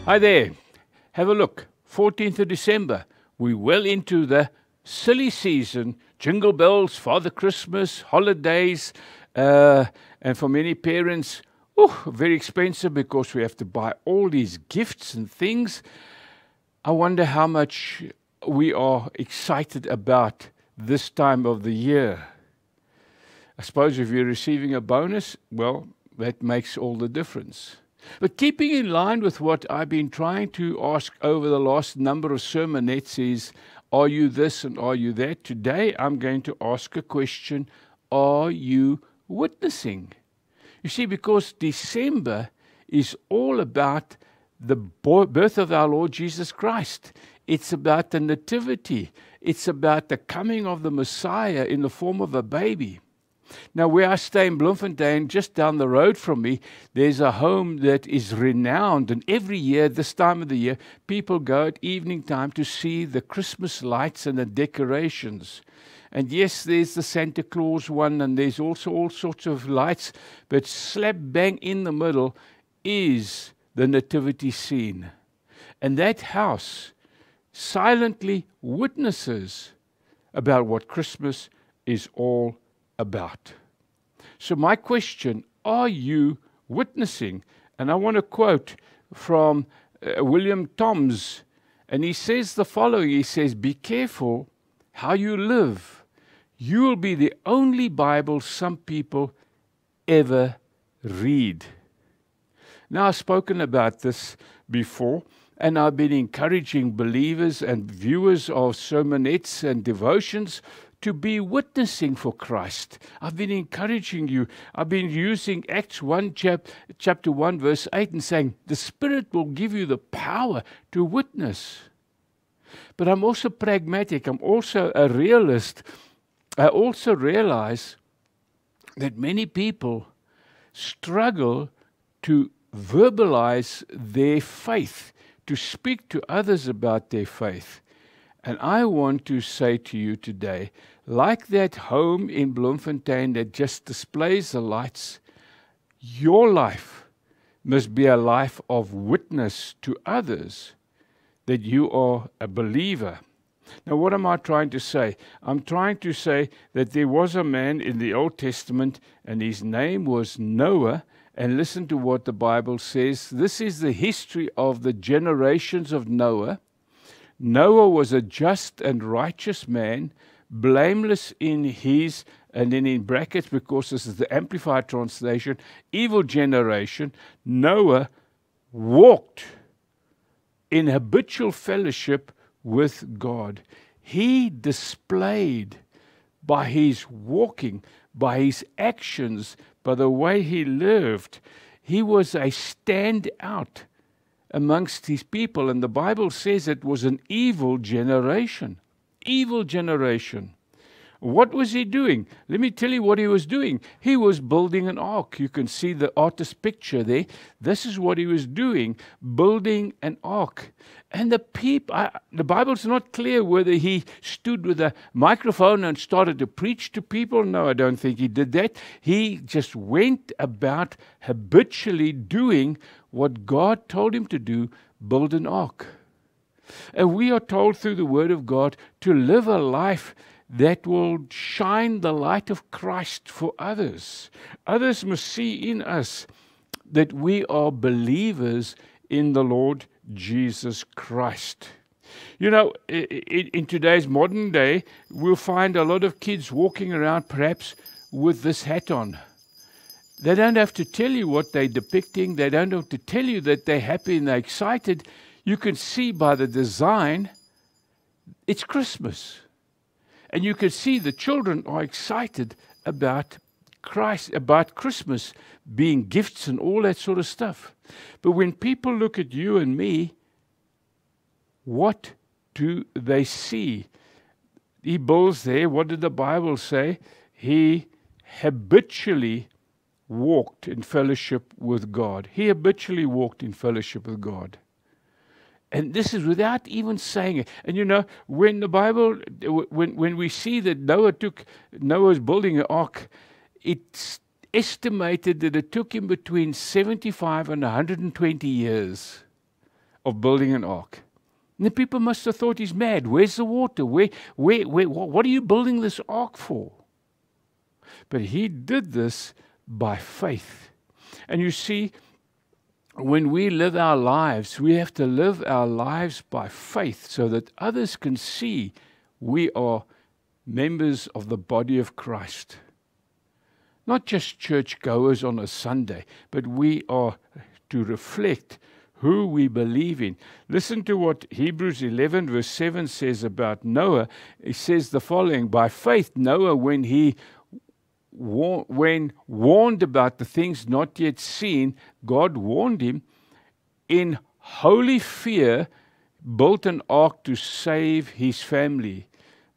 Hi there. Have a look. 14th of December. We're well into the silly season. Jingle bells, Father Christmas, holidays, and for many parents, very expensive because we have to buy all these gifts and things. I wonder how much we are excited about this time of the year. I suppose if you're receiving a bonus, well, that makes all the difference. But keeping in line with what I've been trying to ask over the last number of sermonettes is, are you this and are you that? Today I'm going to ask a question, are you witnessing? You see, because December is all about the birth of our Lord Jesus Christ. It's about the nativity. It's about the coming of the Messiah in the form of a baby. Now, where I stay in Bloemfontein, just down the road from me, there's a home that is renowned. And every year, this time of the year, people go at evening time to see the Christmas lights and the decorations. And yes, there's the Santa Claus one, and there's also all sorts of lights. But slap bang in the middle is the nativity scene. And that house silently witnesses about what Christmas is all about. So my question, are you witnessing? And I want to quote from William Toms, and he says the following. He says, be careful how you live. You will be the only Bible some people ever read. Now, I've spoken about this before, and I've been encouraging believers and viewers of sermonettes and devotions to be witnessing for Christ. I've been encouraging you. I've been using Acts 1, chapter 1, verse 8, and saying, the Spirit will give you the power to witness. But I'm also pragmatic. I'm also a realist. I also realize that many people struggle to verbalize their faith, to speak to others about their faith. And I want to say to you today, like that home in Bloemfontein that just displays the lights, your life must be a life of witness to others that you are a believer. Now, what am I trying to say? I'm trying to say that there was a man in the Old Testament, and his name was Noah. And listen to what the Bible says. This is the history of the generations of Noah. Noah was a just and righteous man, blameless in his, and then in brackets, because this is the Amplified Translation, evil generation. Noah walked in habitual fellowship with God. He displayed by his walking, by his actions, by the way he lived, he was a standout amongst his people. And the Bible says it was an evil generation. Evil generation. What was he doing? Let me tell you what he was doing. He was building an ark. You can see the artist's picture there. This is what he was doing, building an ark. And the Bible's not clear whether he stood with a microphone and started to preach to people. No, I don't think he did that. He just went about habitually doing what God told him to do, build an ark. And we are told through the Word of God to live a life that will shine the light of Christ for others. Others must see in us that we are believers in the Lord Jesus Christ. You know, in today's modern day, we'll find a lot of kids walking around perhaps with this hat on. They don't have to tell you what they're depicting. They don't have to tell you that they're happy and they're excited. You can see by the design, it's Christmas. And you can see the children are excited about Christ, about Christmas being gifts and all that sort of stuff. But when people look at you and me, what do they see? He builds there. What did the Bible say? He habitually walked in fellowship with God. He habitually walked in fellowship with God. And this is without even saying it. And you know, when the Bible, when we see that Noah's building an ark, it's estimated that it took him between 75 and 120 years. of building an ark. And the people must have thought he's mad. Where's the water? What are you building this ark for? But he did this by faith. And you see, when we live our lives, we have to live our lives by faith so that others can see we are members of the body of Christ. Not just churchgoers on a Sunday, but we are to reflect who we believe in. Listen to what Hebrews 11 verse 7 says about Noah. It says the following: by faith Noah, when warned about the things not yet seen, God warned him, in holy fear built an ark to save his family.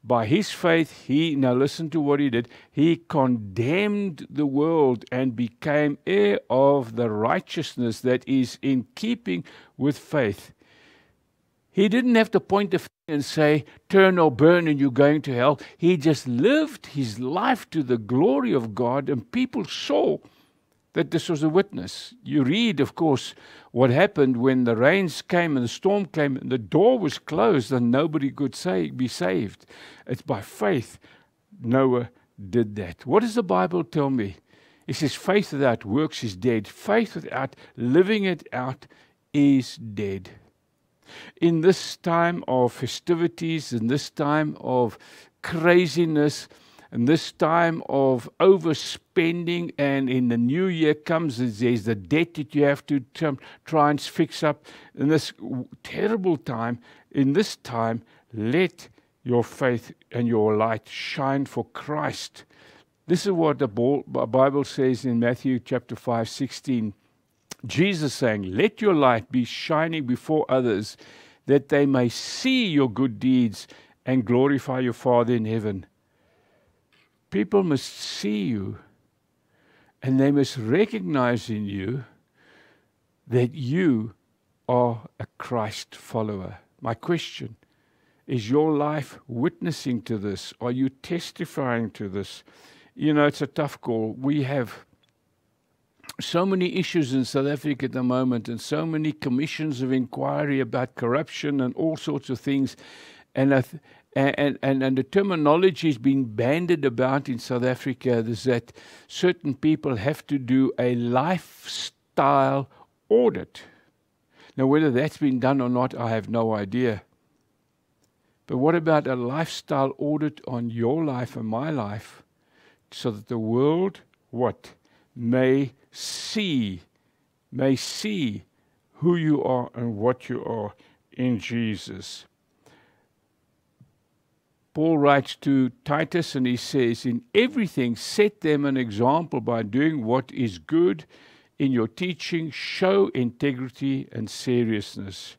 By his faith, now listen to what he did, he condemned the world and became heir of the righteousness that is in keeping with faith. He didn't have to point the finger and say, turn or burn and you're going to hell. He just lived his life to the glory of God, and people saw that this was a witness. You read, of course, what happened when the rains came and the storm came and the door was closed and nobody could be saved. It's by faith Noah did that. What does the Bible tell me? It says faith without works is dead. Faith without living it out is dead. In this time of festivities, in this time of craziness, and this time of overspending, and in the new year comes, there's the debt that you have to try and fix up. In this terrible time, let your faith and your light shine for Christ. This is what the Bible says in Matthew chapter 5:16. Jesus saying, let your light be shining before others, that they may see your good deeds and glorify your Father in heaven. People must see you, and they must recognize in you that you are a Christ follower. My question, is your life witnessing to this? Are you testifying to this? You know, it's a tough call. We have so many issues in South Africa at the moment, and so many commissions of inquiry about corruption and all sorts of things. And the terminology is being bandied about in South Africa is that certain people have to do a lifestyle audit. Now, whether that's been done or not, I have no idea. But what about a lifestyle audit on your life and my life, so that the world, may see who you are and what you are in Jesus. Paul writes to Titus and he says, in everything set them an example by doing what is good. In your teaching, show integrity and seriousness.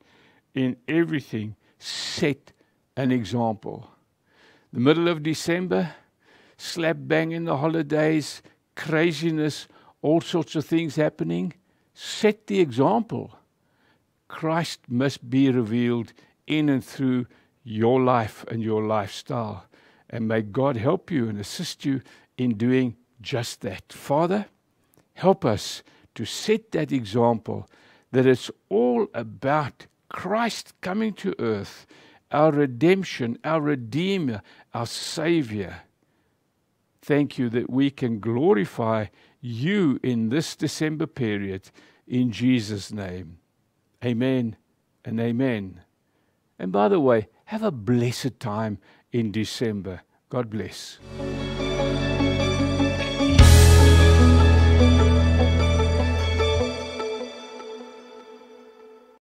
In everything, set an example. The middle of December, slap bang in the holidays, craziness, all sorts of things happening. Set the example. Christ must be revealed in and through your life and your lifestyle. And may God help you and assist you in doing just that. Father, help us to set that example, that it's all about Christ coming to earth, our redemption, our Redeemer, our Savior. Thank you that we can glorify you in this December period, in Jesus' name. Amen and amen. And by the way, have a blessed time in December. God bless.